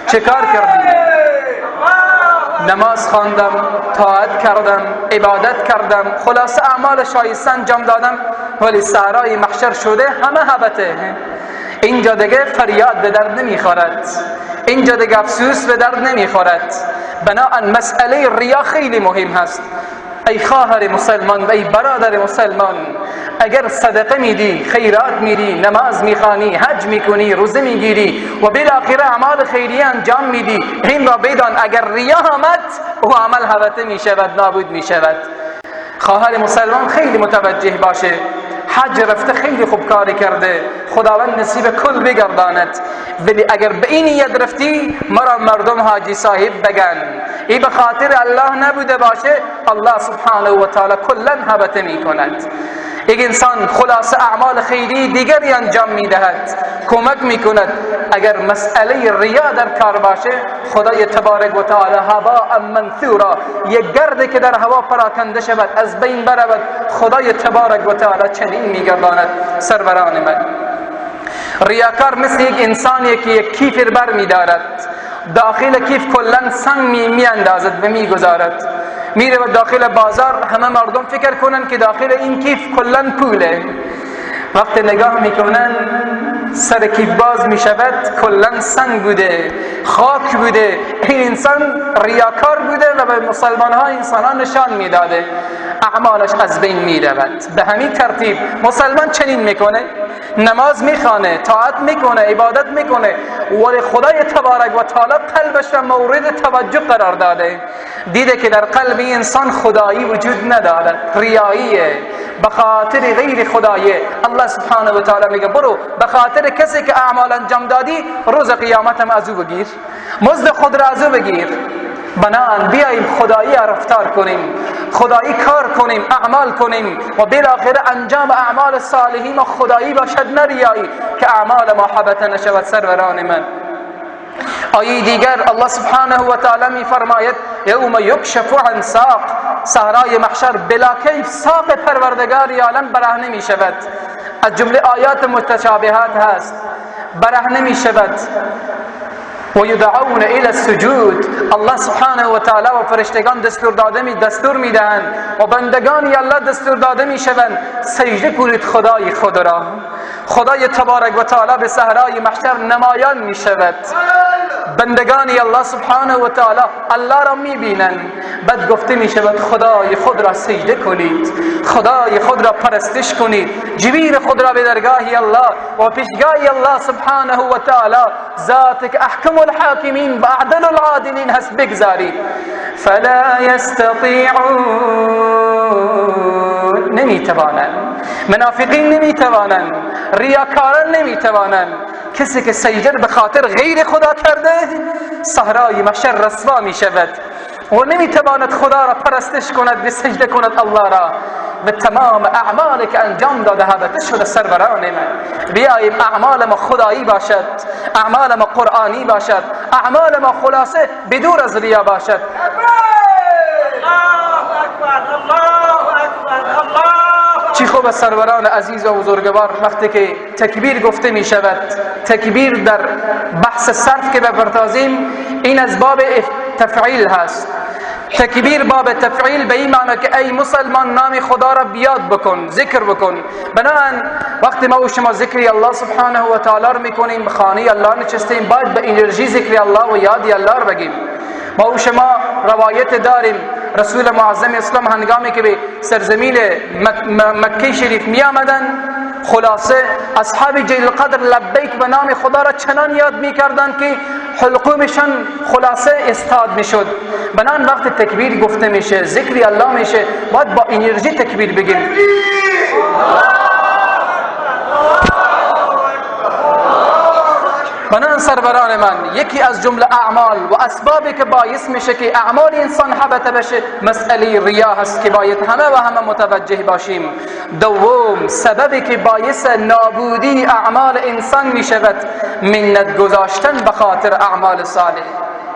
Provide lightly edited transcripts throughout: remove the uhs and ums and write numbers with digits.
چه کار کردی؟ نماز خواندم، طاعت کردم، عبادت کردم، خلاصه اعمال شایسته انجام دادم، ولی صحرای محشر شده همه هبته. اینجا دیگه فریاد به درد نمیخورد، اینجا دیگه افسوس به درد نمیخورد. بنابراین مسئله ریا خیلی مهم هست. ای خواهر مسلمان و ای برادر مسلمان، اگر صدقه میدی، خیرات میدی، نماز میخوانی، حج میکنی، روزه میگیری و بالاخره اعمال خیریه انجام میدی، این را بدان اگر ریا آمد او عمل هبطه میشود، نابود میشود. خواهر مسلمان خیلی متوجه باشه. حج رفته خیلی خوب کاری کرده، خداوند نصیب کل بگرداند، ولی اگر به این نیت رفتی مرا مردم حاجی صاحب بگن، این به خاطر الله نبوده باشه، الله سبحانه و تعالی کلا هبطه می کند. یک انسان خلاص اعمال خیری دیگری انجام می دهد، کمک می کند. اگر مسئله ریا در کار باشه، خدای تبارک و تعالی هباء منثورا، یک گرد که در هوا پراکنده شود، از بین برود، خدای تبارک و تعالی چنین می گرداند. سروران من، ریاکار مثل یک انسانی که یک کیف بر می دارد، داخل کیف کلن سنگ می اندازد و می گذارد، میره و داخل بازار همه مردم فکر کنن که داخل این کیف کلن پوله. وقت نگاه میکنن سر کیف باز میشود، کلن سنگ بوده، خاک بوده. این انسان ریاکار بوده و به مسلمان ها انسانان نشان میداده، اعمالش از بین میرود. به همین ترتیب مسلمان چنین میکنه، نماز میخوانه، طاعت میکنه، عبادت میکنه، ولی خدای تبارک و تعالی قلبش را مورد توجه قرار داده، دیده که در قلب انسان خدایی وجود ندارد، ریاییه، به خاطر غیر خدایه. الله سبحانه و تعالی میگه برو به خاطر کسی که اعمال انجام دادی روز قیامت هم ازو بگیر، مزد خود را ازو بگیر. بنان بیاییم خدایی رفتار کنیم، خدایی کار کنیم، اعمال کنیم و بالاخره انجام اعمال صالحین ما خدایی باشد، نه ریایی، که اعمال ما حبط نشود. سروران من، آیه دیگر الله سبحانه و تعالی می فرماید یوم یکشف عن ساق، صحرای محشر بلا کیف ساق پروردگار عالم برهنه می شود. از جمله آیات متشابهات هست، برهنه می شود. و یدعون الی السجود، الله سبحانه و تعالی و فرشتگان دستور میدهند و بندگان الله دستور داده میشوند سجده کنید خدای خود را. خدای تبارک و تعالی به صحرای محشر نمایان میشود، بندگان الله سبحانه و تعالی الله را میبینند، بعد گفته میشود خدای خود را سجده کنید، خدای خود را پرستش کنید، جبیر خود را به درگاه الله و پیشگاه الله سبحانه و تعالی، ذات که احکم الحاکمین و اعدل العادلین هست، بگذارید. فلا یستطیعون، نمیتوانند، منافقین نمیتوانند، ریاکاران نمیتوانند. کسی که سجده به خاطر غیر خدا کرده صحرای محشر رسوا می شود و نمیتواند خدا را پرستش کند و سجده کند الله را، و تمام اعمالی که انجام داده هبطه شده. سروران من، بیاییم اعمال ما خدایی باشد، اعمال ما قرآنی باشد، اعمال ما خلاصه بدور از ریا باشد. الله اکبر، الله اکبر، الله. چی خوب سروران عزیز و بزرگوار، وقتی که تکبیر گفته می شود، تکبیر در بحث صرف که بپردازیم این از باب تفعیل هست. تکبیر باب تفعیل به این معنی که ای مسلمان نام خدا را بیاد بکن، ذکر بکن. بنابراین وقتی ما و شما ذکری الله سبحانه و تعالی را میکنیم، به خانه الله نشستیم، باید به انرژی ذکری الله و یادی الله را بگیم. ما و شما روایت داریم رسول معظم اسلام هنگامی که به سرزمین مکه شریف می آمدن، خلاصه اصحاب جلیل القدر لبیک به نام خدا را چنان یاد می کردن که حلقومشان خلاصه استاد می شد. بنان وقت تکبیر گفته میشه، ذکری الله میشه، باید با انرژی تکبیر بگیم. بنان سروران من، یکی از جمله اعمال و اسبابی که باعث میشه که اعمال انسان حبطه بشه مسئله ریا هست که باید همه متوجه باشیم. دوم سببی که باعث نابودی اعمال انسان میشود منت گذاشتن به خاطر اعمال صالح.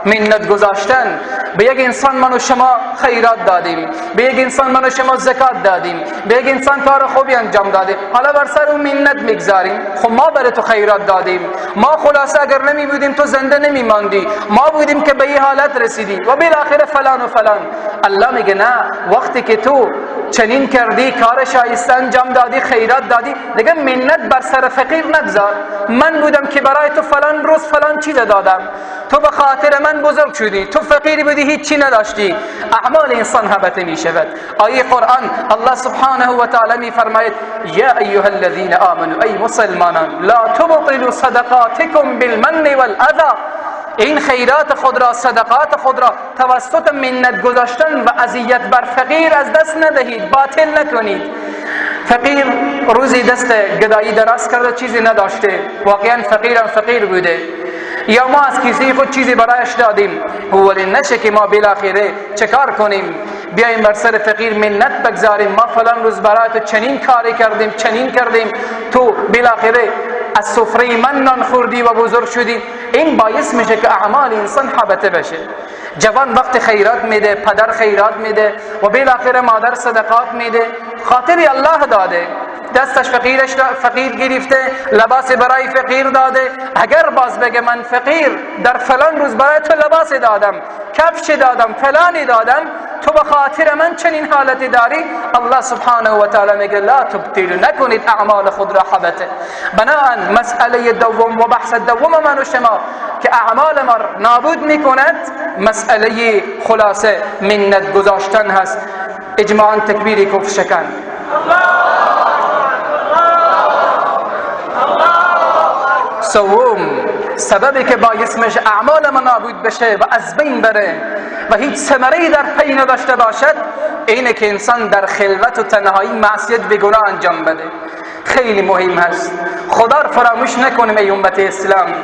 منت گذاشتن به یک انسان من و شما خیرات دادیم، به یک انسان من و شما زکات دادیم، به یک انسان کار خوبی انجام دادیم، حالا بر سر اون منت میگذاریم. خب ما برای تو خیرات دادیم، ما خلاصه اگر نمی بودیم تو زنده نمی ماندی، ما بودیم که به این حالت رسیدی و بالاخره فلان و فلان. الله میگه نه، وقتی که تو چنین کردی، کار شایسته انجام دادی، خیرات دادی، دیگه منت بر سر فقیر نگذار. من بودم که برای تو فلان روز فلان چیز دادم، تو به خاطر من بزرگ شدی، تو فقیر بودی هیچی نداشتی. اعمال انسان هبته می شود. آیه قرآن الله سبحانه و تعالی می فرماید یا ایها الذین آمنوا، ای مسلمانان، لا تبطلوا صدقاتکم بالمن والاذى، این خیرات خود را، صدقات خود را توسط منت گذاشتن و اذیت بر فقیر از دست ندهید، باطل نکنید. فقیر روزی دست گدایی دراز کرده، چیزی نداشته، واقعا فقیرم فقیر بوده، یا ما از کسی خود چیزی برایش دادیم، ولی نشه که ما بالاخره چه کار کنیم؟ بیاییم بر سر فقیر منت بگذاریم، ما فلان روز برای تو چنین کاری کردیم، چنین کردیم، تو بالاخره از سفره من نان خوردی و بزرگ شدی. این باعث میشه که اعمال انسان حبطه بشه. جوان وقت خیرات میده، پدر خیرات میده و بالاخره مادر صدقات میده، خاطری الله داده، دستش فقیر گرفته، لباس برای فقیر داده. اگر باز بگه من فقیر در فلان روز برای تو لباس دادم، کفش دادم، فلانی دادم، تو به خاطر من چنین حالتی داری، الله سبحانه و تعالی میگه لا تبطلوا، نکنید اعمال خود را حبطه. بنابراین مسئله دوم و بحث دوم من و شما که اعمال ما نابود میکند، مسئله خلاصه منت گذاشتن هست. اجماعاً تکبیر کفر شکن. سوم سببی که باعث میشه اعمال ما نابود بشه و از بین بره و هیچ ثمره‌ای در پی نداشته باشد، اینه که انسان در خلوت و تنهایی معصیت به گناه انجام بده. خیلی مهم هست. خدا را فراموش نکنیم ای امت اسلام.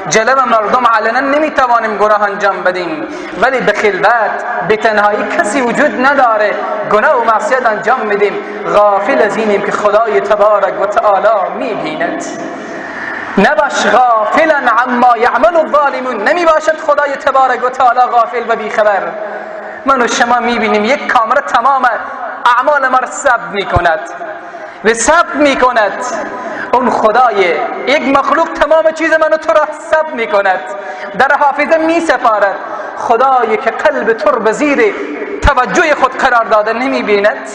جلوه مردم علنا نمیتوانیم گناه انجام بدیم، ولی به خلوت، به تنهایی کسی وجود نداره، گناه و معصیت انجام میدیم، غافل از اینیم که خدای تبارک و تعالی میبیند. نباش غافلا عما یعمل الظالمون، نمی باشد خدای تبارک و تعالی غافل و بیخبر. من و شما میبینیم یک کامره تمام اعمال ما را ثبت میکند و ثبت میکند. اون خدای یک مخلوق تمام چیز من و تو را ثبت میکند، در حافظه میسپارد. خدایی که قلب تو را به زیر توجه خود قرار داده نمیبیند؟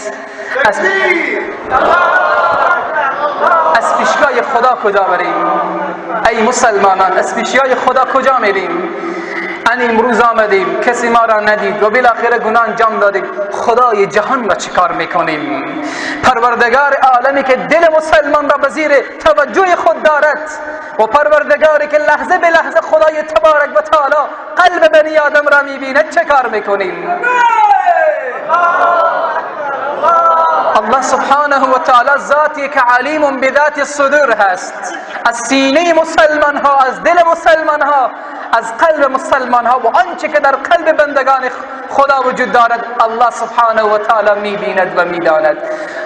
از پیشگاه خدا کجا بریم؟ ای مسلمانان، از پیشگاه خدا کجا میریم؟ امروز آمدیم، کسی ما را ندید و بالاخره گناه انجام دادیم، خدای جهان را چیکار میکنیم؟ پروردگار عالمی که دل مسلمان را به زیر توجه خود دارد و پروردگاری که لحظه به لحظه خدای تبارک و تعالی قلب بنی آدم را میبیند، چه کار میکنیم؟ الله سبحانه و تعالی ذاتی که علیم بذات الصدور هست، از سینه مسلمان ها، از دل مسلمان ها، از قلب مسلمان ها و آنچه که در قلب بندگان خدا وجود دارد الله سبحانه و تعالی میبیند و میداند.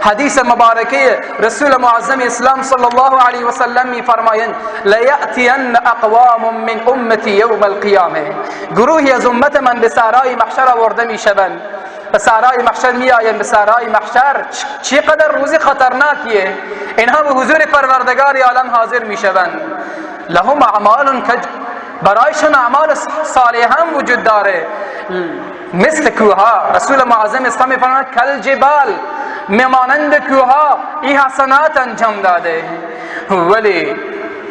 حدیث مبارکه رسول معظم اسلام صلی الله علیه و سلم میفرمایند لیأتین اقوام من امتی یوم القیامه، گروهی از امت من به صحرای محشر آورده میشوند. به صحرای محشر می آیند. به صحرای محشر چقدر روزی خطرناکیه. اینها به حضور پروردگار عالم حاضر می شوند. لهم اعمال برایشان اعمال صالحه هم وجود داره، مثل کوها. رسول معظم اسلام می فرماید کل جبال، میمانند کوها این حسنات انجام داده. ولی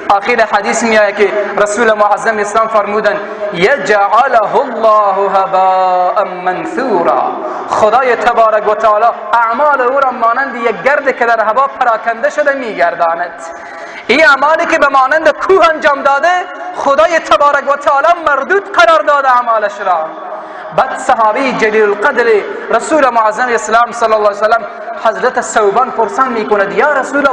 آخر حدیث می آید که رسول معظم اسلام فرمودند یجعله الله هباء منثورا، خدای تبارک و تعالی اعمال او را مانند یک گرد که در هوا پراکنده شده میگرداند. این اعمالی که به مانند کوه انجام داده، خدای تبارک و تعالی مردود قرار داده اعمالش را. بعد صحابی جلیل القدر رسول معظم اسلام صلی الله علیه وسلم حضرت ثوبان پرسان میکند یا رسول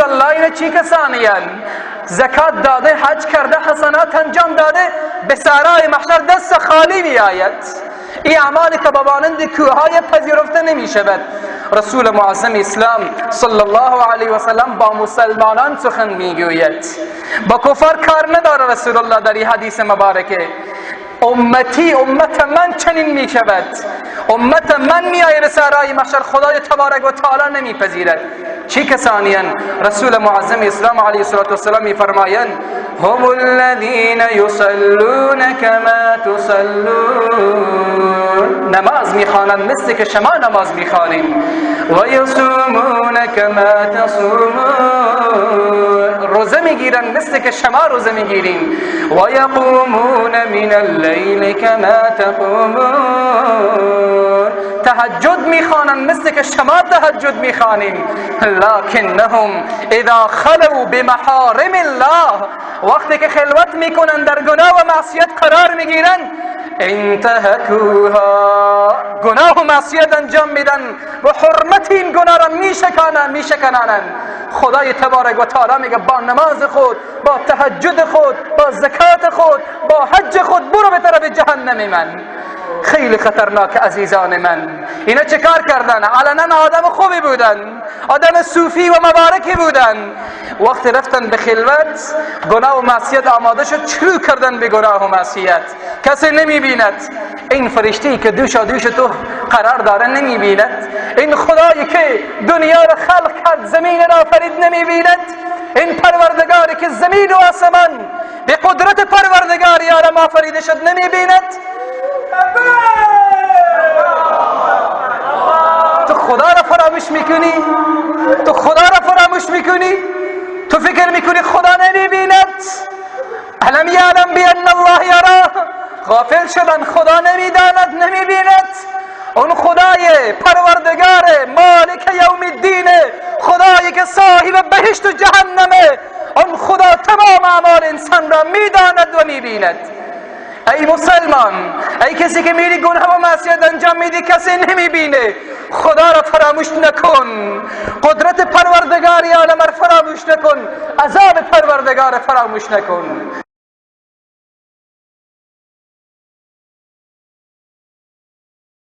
الله این چی کسانی هستند؟ زکات داده، حج کرده، حسنات انجام داده، به صحرای محشر دست خالی می آید. این اعمالی که به مانند کوههای پذیرفته نمی شود. رسول معظم اسلام صلی الله علیه و سلم با مسلمانان سخن میگوید، با کفار کار نداره. رسول الله در این حدیث مبارکه امتی امت من چنین می شود، امت من می آید به صحرای محشر، خدای تبارک و تعالی نمیپذیرد. چی کسانیان؟ رسول معظم اسلام علیه السلام می فرمایند هم الذین یصلون کما تصلون، نماز می خوانند مثل که شما نماز می خوانید، و یصومون کما تصومون، روزه می گیرند مثل که شما روزه می گیرید، و یقومون من اللیل کما تقومون، تهجد میخوانند مثل که شما تهجد میخوانید، لکنهم اذا خلوا بمحارم الله، وقتی که خلوت میکنند در گناه و معصیت قرار میگیرند، انتهکوها، گناه و معصیت انجام میدن و حرمت این گناه را میشکنانند. خدای تبارک و تعالی میگه با نماز خود، با تهجد خود، با زکات خود، با حج خود برو به طرف جهنم من. خیلی خطرناک عزیزان من. اینا چه کار کردن؟ علنا آدم خوبی بودن، آدم صوفی و مبارکی بودن، وقتی رفتن به خلوت گناه و معصیت آماده شد، شروع کردن به گناه و معصیت. کسی نمیبیند. این فرشتی که دوش تو قرار داره نمیبیند. این خدایی که دنیا را خلق کرد، زمین را آفرید نمیبیند. این پروردگاری که زمین و آسمان به قدرت پروردگاری عالم آفریده شد نمیبیند. تو خدا را فراموش میکنی؟ تو خدا را فراموش میکنی؟ تو فکر میکنی خدا نمیبیند؟ علم یعلم بان الله یرا، غافل شدن، خدا نمیداند، نمیبیند. اون خدای پروردگار مالک یوم الدین، خدایی که صاحب بهشت و جهنمه، اون خدا تمام اعمال انسان را میداند و میبیند. ای مسلمان، ای کسی که میری گناه و معصیت انجام میدی، کسی نمیبینه. خدا را فراموش نکن، قدرت پروردگاری عالم را فراموش نکن، عذاب پروردگار فراموش نکن.